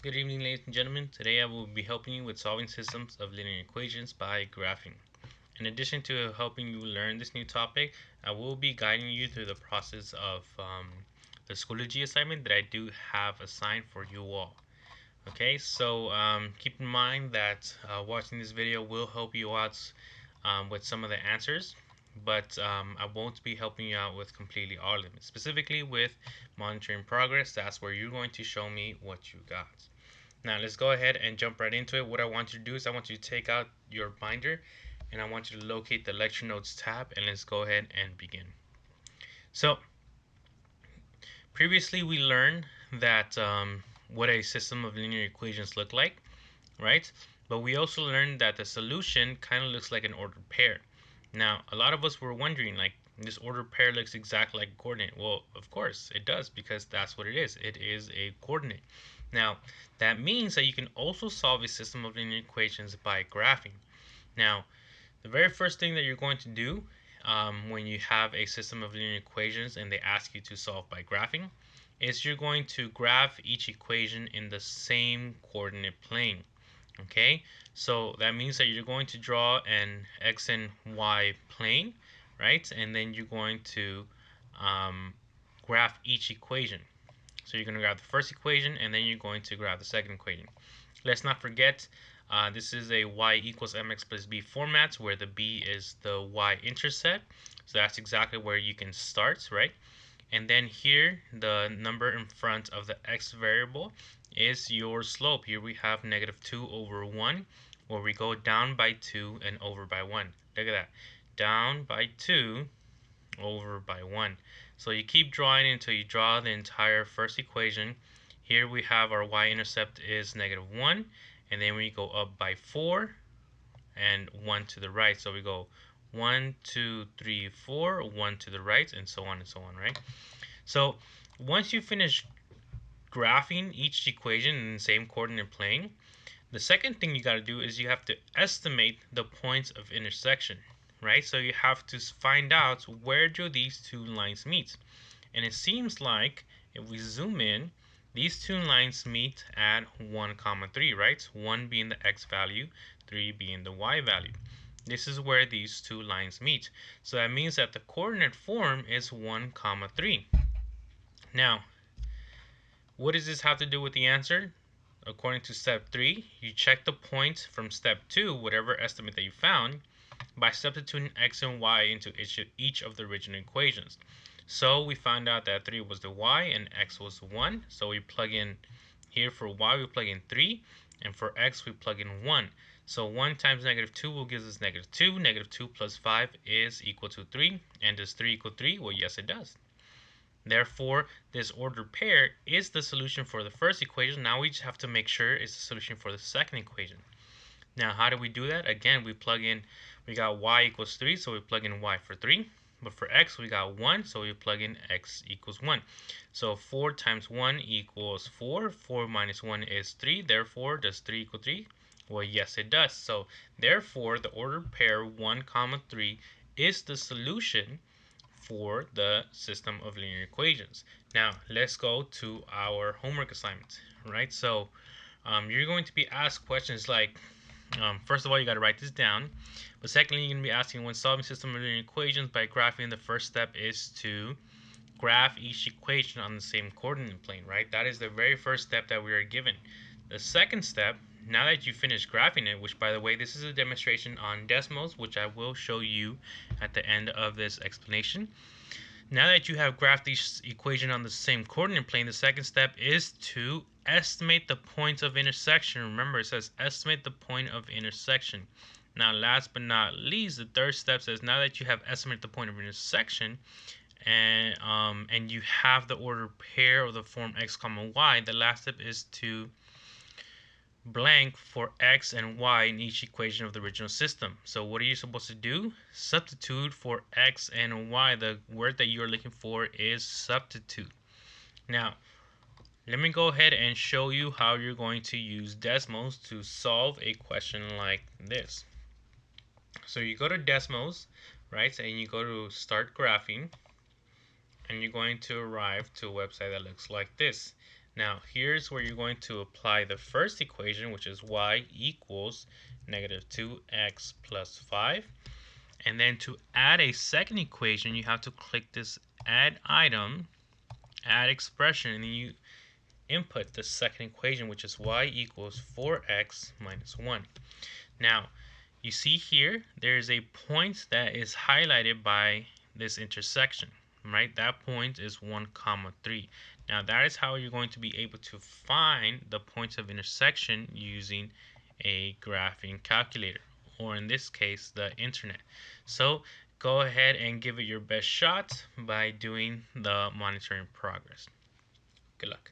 Good evening, ladies and gentlemen. Today I will be helping you with solving systems of linear equations by graphing. In addition to helping you learn this new topic, I will be guiding you through the process of the Schoology assignment that I do have assigned for you all. Okay, so keep in mind that watching this video will help you out with some of the answers, but I won't be helping you out with completely all of them. Specifically with monitoring progress, that's where you're going to show me what you got. Now let's go ahead and jump right into it. What I want you to do is I want you to take out your binder and I want you to locate the lecture notes tab, and let's go ahead and begin. So previously we learned that what a system of linear equations look like, right? But we also learned that the solution kind of looks like an ordered pair. Now a lot of us were wondering, like, this ordered pair looks exactly like a coordinate. Well, of course it does, because that's what it is. It is a coordinate. Now, that means that you can also solve a system of linear equations by graphing. Now, the very first thing that you're going to do when you have a system of linear equations and they ask you to solve by graphing is you're going to graph each equation in the same coordinate plane. Okay, so that means that you're going to draw an x and y plane, right? And then you're going to graph each equation. So you're going to grab the first equation and then you're going to grab the second equation. Let's not forget, this is a y equals mx plus b format where the b is the y-intercept. So that's exactly where you can start, right? And then here, the number in front of the x variable is your slope. Here we have -2/1, where we go down by 2 and over by 1. Look at that. Down by 2 over by 1. So you keep drawing until you draw the entire first equation. Here we have our y-intercept is -1, and then we go up by 4 and 1 to the right. So we go 1, 2, 3, 4, 1 to the right, and so on, right? So once you finish graphing each equation in the same coordinate plane, the second thing you got to do is you have to estimate the points of intersection, right? So you have to find out, where do these two lines meet? And it seems like if we zoom in, these two lines meet at 1, 3, right? 1 being the x value, 3 being the y value. This is where these two lines meet. So that means that the coordinate form is 1, 3. Now, what does this have to do with the answer? According to step 3, you check the points from step 2, whatever estimate that you found, by substituting x and y into each of the original equations. So we found out that 3 was the y and x was 1. So we plug in here for y, we plug in 3, and for x we plug in 1. So 1 times -2 will give us -2. -2 plus 5 is equal to 3. And does 3 equal 3? Well, yes, it does. Therefore, this ordered pair is the solution for the first equation. Now we just have to make sure it's the solution for the second equation. Now, how do we do that? Again, we plug in, we got y equals 3, so we plug in y for 3. But for x, we got 1, so we plug in x equals 1. So 4 times 1 equals 4. 4 minus 1 is 3. Therefore, does 3 equal 3? Well, yes, it does. So therefore, the ordered pair 1, 3 is the solution for the system of linear equations. Now, let's go to our homework assignment, right? So you're going to be asked questions like, first of all, you got to write this down. But secondly, you're going to be asking, when solving system of linear equations by graphing, the first step is to graph each equation on the same coordinate plane, right? That is the very first step that we are given. The second step, now that you finish graphing it, which by the way, this is a demonstration on Desmos, which I will show you at the end of this explanation. Now that you have graphed each equation on the same coordinate plane, the second step is to estimate the points of intersection. Remember, it says estimate the point of intersection. Now, last but not least, the third step says, now that you have estimated the point of intersection and you have the ordered pair of the form x comma y, the last step is to blank for x and y in each equation of the original system. So what are you supposed to do? Substitute for x and y. The word that you're looking for is substitute. Now, let me go ahead and show you how you're going to use Desmos to solve a question like this. So you go to Desmos, right, and you go to start graphing, and you're going to arrive to a website that looks like this. Now, here's where you're going to apply the first equation, which is y equals negative 2x plus 5. And then to add a second equation, you have to click this add item, add expression, and then you input the second equation, which is y equals 4x minus 1. Now, you see here, there's a point that is highlighted by this intersection, right? That point is 1, 3. Now, that is how you're going to be able to find the points of intersection using a graphing calculator, or in this case, the internet. So, go ahead and give it your best shot by doing the monitoring progress. Good luck.